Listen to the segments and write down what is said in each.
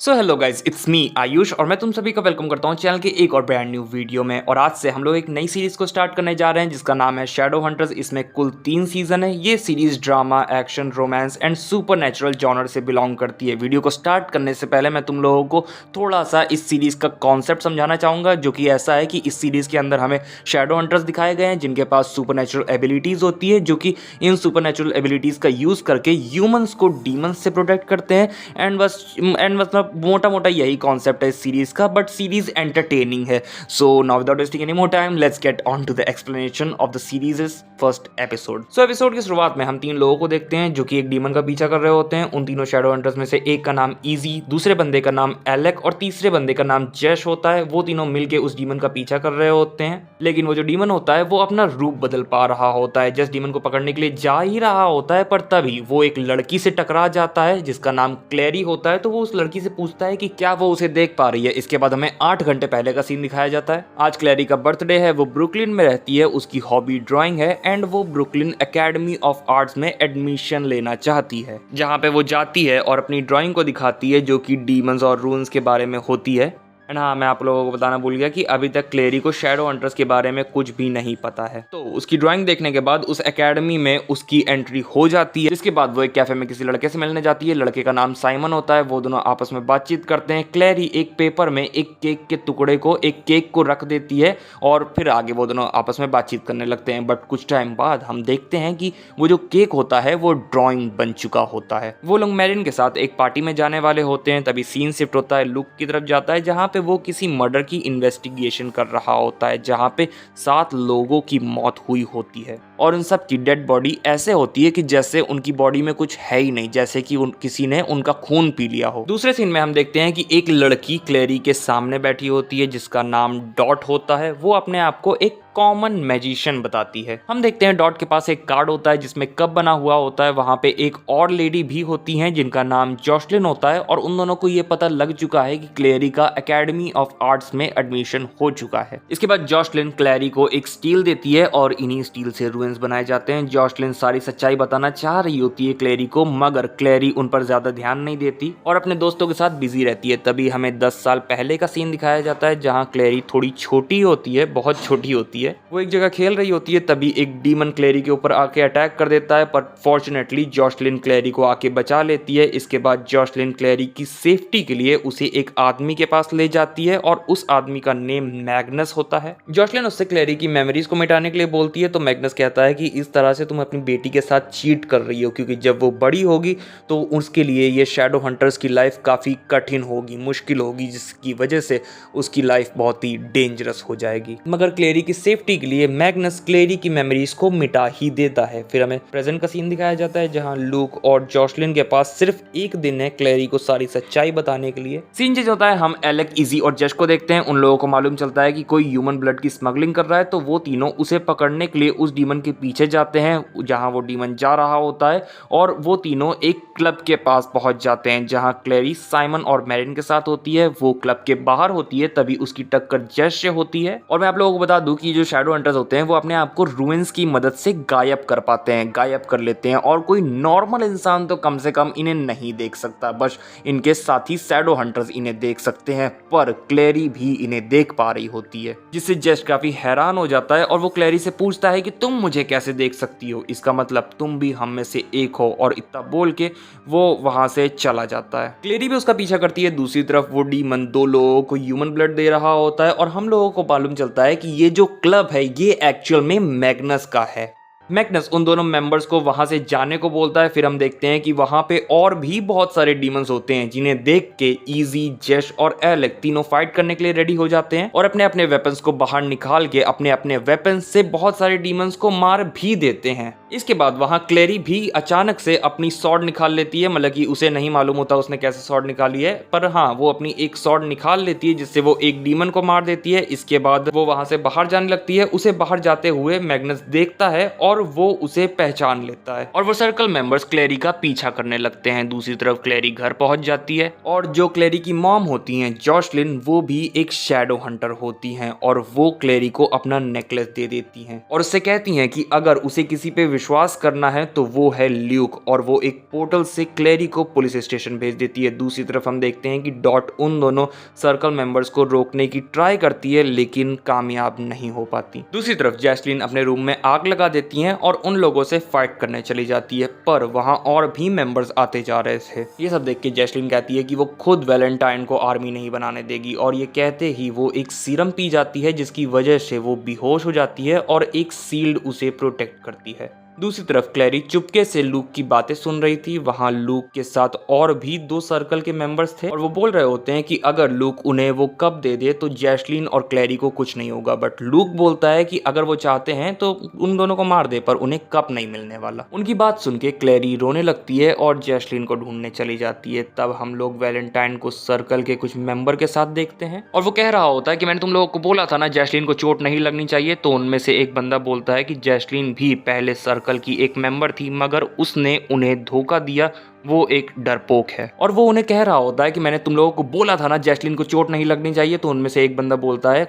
So hello guys, it's me Ayush और मैं तुम सभी का वेलकम करता हूँ चैनल के एक और ब्रांड न्यू वीडियो में। और आज से हम लोग एक नई सीरीज को स्टार्ट करने जा रहे हैं जिसका नाम है शैडो हंटर्स। इसमें कुल 3 सीजन है। ये series drama, action, romance and super natural genre से बिलोंग करती है। वीडियो को स्टार्ट करने से पहले मैं तुम लोगों को थोड़ा सा इस सीरीज का कॉन्सेप्ट समझाना चाहूँगा, जो कि ऐसा है कि इस सीरीज के अंदर हमें शैडो हंटर्स दिखाए गए हैं जिनके पास सुपर नेचुरल एबिलिटीज़ होती है, जो कि इन सुपर नेचुरल एबिलिटीज़ का यूज़ करके ह्यूमंस को डीमंस से प्रोटेक्ट करते हैं। एंड मतलब मोटा मोटा यही कॉन्सेप्ट है इस सीरीज का, बट सीरीज एंटरटेनिंग है। So now without wasting any more time, let's get on to the explanation of the series first episode. So episode की शुरुआत में हम 3 लोगों को देखते हैं जो कि एक डीमन का पीछा कर रहे होते हैं। उन तीनों शैडो हंटर्स में से एक का नाम इजी, दूसरे बंदे का नाम एलेक और तीसरे बंदे का नाम जैश होता है। वो तीनों मिलके उस डीमन का पीछा कर रहे होते हैं, लेकिन वो जो डीमन होता है वो अपना रूप बदल पा रहा होता है। जस्ट डीमन को पकड़ने के लिए जा ही रहा होता है, पर तभी वो एक लड़की से टकरा जाता है जिसका नाम क्लेरी होता है। तो वो उस लड़की से पूछता है कि क्या वो उसे देख पा रही है। इसके बाद हमें 8 घंटे पहले का सीन दिखाया जाता है। आज क्लेरी का बर्थडे है, वो ब्रुकलिन में रहती है, उसकी हॉबी ड्राइंग है एंड वो ब्रुकलिन एकेडमी ऑफ आर्ट्स में एडमिशन लेना चाहती है, जहां पे वो जाती है और अपनी ड्राइंग को दिखाती है जो कि डीमंस और रून्स के बारे में होती है। एंड हाँ, मैं आप लोगों को बताना भूल गया कि अभी तक क्लेरी को शैडो हंटर्स के बारे में कुछ भी नहीं पता है। तो उसकी ड्राइंग देखने के बाद उस एकेडमी में उसकी एंट्री हो जाती है। इसके बाद वो एक कैफे में किसी लड़के से मिलने जाती है। लड़के का नाम साइमन होता है। वो दोनों आपस में बातचीत करते हैं। क्लेरी एक पेपर में एक केक के टुकड़े को, एक केक को रख देती है और फिर आगे वो दोनों आपस में बातचीत करने लगते हैं। बट कुछ टाइम बाद हम देखते हैं कि वो जो केक होता है वो ड्राइंग बन चुका होता है। वो लोग मैरिन के साथ एक पार्टी में जाने वाले होते हैं। तभी सीन शिफ्ट होता है, लुक की तरफ जाता है जहाँ पे वो किसी मर्डर की इन्वेस्टिगेशन कर रहा होता है, जहां पे 7 लोगों की मौत हुई होती है और उन सब की डेड बॉडी ऐसे होती है कि जैसे उनकी बॉडी में कुछ है ही नहीं, जैसे कि किसी ने उनका खून पी लिया हो। दूसरे सीन में हम देखते हैं कि एक लड़की क्लेरी के सामने बैठी होती है जिसका नाम डॉट होता है। वो अपने आप को एक कॉमन मैजिशियन बताती है। हम देखते हैं डॉट के पास एक कार्ड होता है जिसमें कप बना हुआ होता है। वहां पे एक और लेडी भी होती है जिनका नाम जॉसलिन होता है और उन दोनों को ये पता लग चुका है कि क्लेरी का एकेडमी ऑफ आर्ट्स में एडमिशन हो चुका है। इसके बाद जॉसलिन क्लेरी को एक स्टील देती है और इन्हीं स्टील से रूइंस बनाए जाते हैं। जॉसलिन सारी सच्चाई बताना चाह रही होती है क्लेरी को, मगर क्लेरी उन पर ज्यादा ध्यान नहीं देती और अपने दोस्तों के साथ बिजी रहती है। तभी हमें 10 साल पहले का सीन दिखाया जाता है जहाँ क्लेरी थोड़ी छोटी होती है, बहुत छोटी होती है। वो एक जगह खेल रही होती है, तभी एक डीमन क्लेरी के ऊपर आके अटैक कर देता है, पर फॉर्चुनेटली जॉसलिन क्लेरी को आके बचा लेती है। इसके बाद जॉसलिन क्लेरी की सेफ्टी के लिए उसे एक आदमी के पास ले जाती है और उस आदमी का नेम मैग्नस होता है। जॉसलिन उससे क्लेरी की मेमोरीज को मिटाने के लिए बोलती है, तो मैग्नस कहता है कि इस तरह से तुम अपनी बेटी के साथ चीट कर रही हो, क्योंकि जब वो बड़ी होगी तो उसके लिए ये शैडो हंटर्स की लाइफ काफ़ी कठिन होगी, मुश्किल होगी, जिसकी वजह से उसकी लाइफ बहुत ही डेंजरस हो जाएगी। मगर क्लेरी की सेफ्टी के लिए मैग्नस क्लेरी की मेमोरीज को मिटा ही देता है। फिर हमें प्रेजेंट का सीन दिखाया जाता है जहां लूक और जॉसलिन के पास सिर्फ एक दिन है क्लेरी को सारी सच्चाई बताने के लिए। सीन चेंज होता है, हम एलेक, इजी और जश को देखते हैं। उन लोगों को मालूम चलता है कि कोई ह्यूमन ब्लड की स्मगलिंग कर रहा है, तो वो तीनों उसे पकड़ने के लिए उस डीमन के पीछे जाते हैं जहां वो डीमन जा रहा होता है और वो तीनों एक क्लब के पास पहुंच जाते हैं जहां क्लेरी साइमन और मैरिन के साथ होती है। वो क्लब के बाहर होती है, तभी उसकी टक्कर जश से होती है। और मैं आप लोगों को बता दूं कि जो शैडो हंटर्स होते हैं वो अपने आप को रूइंस की मदद से गायब कर पाते हैं, गायब कर लेते हैं और कोई नॉर्मल इंसान तो कम से कम इन्हें नहीं देख सकता, बस इनके साथी शैडो हंटर्स इन्हें देख सकते हैं। पर क्लेरी भी इन्हें देख पा रही होती है, जिससे जस्ट काफी हैरान हो जाता है और वो क्लेरी से पूछता है कि तुम मुझे कैसे देख सकती हो, इसका मतलब तुम भी हम में से एक हो। और इतना बोल के वो वहां से चला जाता है। क्लेरी भी उसका पीछा करती है। दूसरी तरफ वो डीमन 2 लोगों को ह्यूमन ब्लड दे रहा होता है और हम लोगों को मालूम चलता है कि ये जो क्लब है ये एक्चुअल में मैग्नस का है। मैग्नस उन दोनों मेंबर्स को वहां से जाने को बोलता है। फिर हम देखते हैं कि वहां पे और भी बहुत सारे डीमंस होते हैं जिन्हें देख के इजी, जश और एलेक तीनों फाइट करने के लिए रेडी हो जाते हैं और अपने अपने वेपन्स को बाहर निकाल के अपने अपने वेपन्स से बहुत सारे डीमंस को मार भी देते हैं। इसके बाद वहां क्लेरी भी अचानक से अपनी सॉर्ड निकाल लेती है, मतलब कि उसे नहीं मालूम होता उसने कैसे सॉर्ड निकाली है, पर हाँ वो अपनी एक सॉर्ड निकाल लेती है जिससे वो एक डीमन को मार देती है। इसके बाद वो वहां से बाहर जाने लगती है। उसे बाहर जाते हुए मैग्नस देखता है और और वो उसे पहचान लेता है और वो सर्कल मेंबर्स क्लेरी का पीछा करने लगते हैं। दूसरी तरफ क्लेरी घर पहुंच जाती है और जो क्लेरी की मॉम होती हैं जॉसलिन, वो भी एक शैडो हंटर होती हैं और वो क्लेरी को अपना नेकलेस दे देती हैं और उससे कहती हैं कि अगर उसे किसी पे विश्वास करना है तो वो है ल्यूक, और वो एक पोर्टल से क्लेरी को पुलिस स्टेशन भेज देती है। दूसरी तरफ हम देखते हैं कि डॉट उन दोनों सर्कल मेंबर्स को रोकने की ट्राई करती है लेकिन कामयाब नहीं हो पाती। दूसरी तरफ जैस्लीन अपने रूम में आग लगा देती हैं और उन लोगों से फाइट करने चली जाती है, पर वहां और भी मेंबर्स आते जा रहे थे। ये सब देख के जैस्लीन कहती है कि वो खुद वैलेंटाइन को आर्मी नहीं बनाने देगी और ये कहते ही वो एक सीरम पी जाती है जिसकी वजह से वो बेहोश हो जाती है और एक सील्ड उसे प्रोटेक्ट करती है। दूसरी तरफ क्लेरी चुपके से लूक की बातें सुन रही थी। वहां लूक के साथ और भी 2 सर्कल के मेंबर्स थे और वो बोल रहे होते हैं कि अगर लूक उन्हें वो कप दे दे तो जैस्लीन और क्लेरी को कुछ नहीं होगा, बट लूक बोलता है कि अगर वो चाहते हैं तो उन दोनों को मार दे, पर उन्हें कप नहीं मिलने वाला। उनकी बात सुन के क्लेरी रोने लगती है और जैस्लीन को ढूंढने चली जाती है। तब हम लोग वैलेंटाइन को सर्कल के कुछ मेंबर के साथ देखते हैं और वो कह रहा होता है कि मैंने तुम लोगों को बोला था ना जैस्लीन को चोट नहीं लगनी चाहिए। तो उनमें से एक बंदा बोलता है कि जैस्लीन भी पहले सर्कल की एक मेंबर थी मगर उसने उन्हें धोखा दिया, वो एक डरपोक है। और वो उन्हें कह रहा होता है कि मैंने तुम लोगों को बोला था ना जैस्लीन को चोट नहीं लगनी चाहिए। तो उनमें से एक बंदा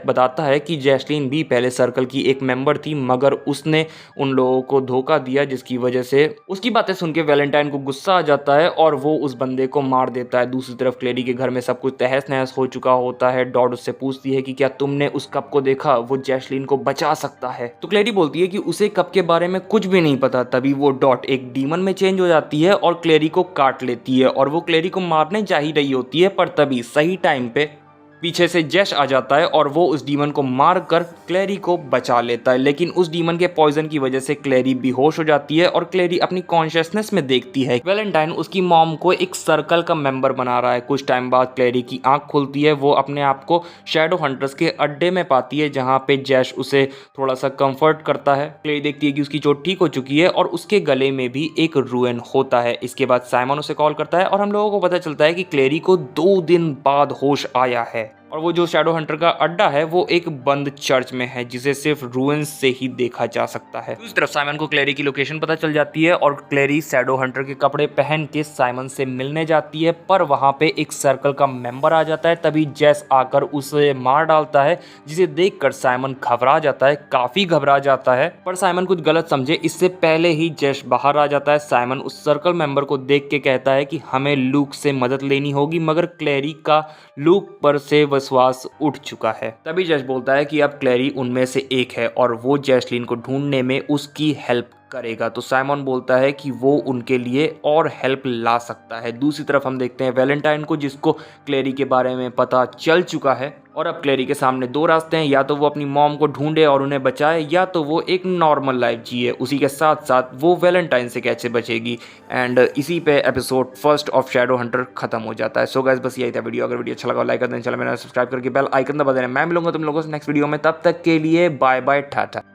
बताता है कि जैस्लीन भी पहले सर्कल की एक मेंबर थी मगर उसने उन लोगों को धोखा दिया, जिसकी वजह से उसकी बातें सुन के वैलेंटाइन को गुस्सा आ जाता है और वो उस बंदे को मार देता है। दूसरी तरफ क्लेरी के घर में सब कुछ तहस नहस हो चुका होता है। डॉट उससे पूछती है कि क्या तुमने उस कप को देखा, वो जैस्लीन को बचा सकता है। तो क्लेरी बोलती है कि उसे कप के बारे में कुछ भी नहीं पता। तभी वो डॉट एक डीमन में चेंज हो जाती है और क्लेरी को काट लेती है और वो क्लेरी को मारने जा ही रही होती है, पर तभी सही टाइम पे पीछे से जैश आ जाता है और वो उस डीमन को मारकर क्लेरी को बचा लेता है। लेकिन उस डीमन के पॉइजन की वजह से क्लेरी बेहोश हो जाती है और क्लेरी अपनी कॉन्शियसनेस में देखती है वैलेंटाइन उसकी मॉम को एक सर्कल का मेंबर बना रहा है। कुछ टाइम बाद क्लेरी की आंख खुलती है, वो अपने आप को शैडो हंटर्स के अड्डे में पाती है जहाँ पे जैश उसे थोड़ा सा कंफर्ट करता है। क्लेरी देखती है कि उसकी चोट ठीक हो चुकी है और उसके गले में भी एक रुएन होता है। इसके बाद साइमन उसे कॉल करता है और हम लोगों को पता चलता है कि क्लेरी को 2 दिन बाद होश आया है और वो जो शैडो हंटर का अड्डा है वो एक बंद चर्च में है जिसे सिर्फ रूइंस से ही देखा जा सकता है। दूसरी तरफ साइमन को क्लेरी की लोकेशन पता चल जाती है और क्लेरी शैडो हंटर के कपड़े पहन के साइमन से मिलने जाती है, पर वहां पे एक सर्कल का मेंबर आ जाता है। तभी जैस आकर उसे मार डालता है जिसे देखकर साइमन घबरा जाता है, काफी घबरा जाता है। पर साइमन कुछ गलत समझे इससे पहले ही जैस बाहर आ जाता है। साइमन उस सर्कल मेंबर को देख के कहता है कि हमें लूक से मदद लेनी होगी, मगर क्लेरी का लूक पर से विश्वास उठ चुका है। तभी जैश बोलता है कि अब क्लेरी उनमें से एक है और वो जैस्लीन को ढूंढने में उसकी हेल्प करेगा। तो साइमन बोलता है कि वो उनके लिए और हेल्प ला सकता है। दूसरी तरफ हम देखते हैं वैलेंटाइन को, जिसको क्लेरी के बारे में पता चल चुका है और अब क्लेरी के सामने 2 रास्ते हैं, या तो वो अपनी मॉम को ढूंढे और उन्हें बचाए, या तो वो एक नॉर्मल लाइफ जिए। उसी के साथ साथ वो वैलेंटाइन से कैसे बचेगी। एंड इसी पे एपिसोड 1 ऑफ शैडो हंटर खत्म हो जाता है। सो गाइस बस यही था वीडियो। अगर वीडियो अच्छा लगा लाइक कर देना, चैनल में सब्सक्राइब करके बेल आइकन दबा देना। मैं मिलूंगा तुम लोगों से नेक्स्ट वीडियो में, तब तक के लिए बाय बाय टाटा।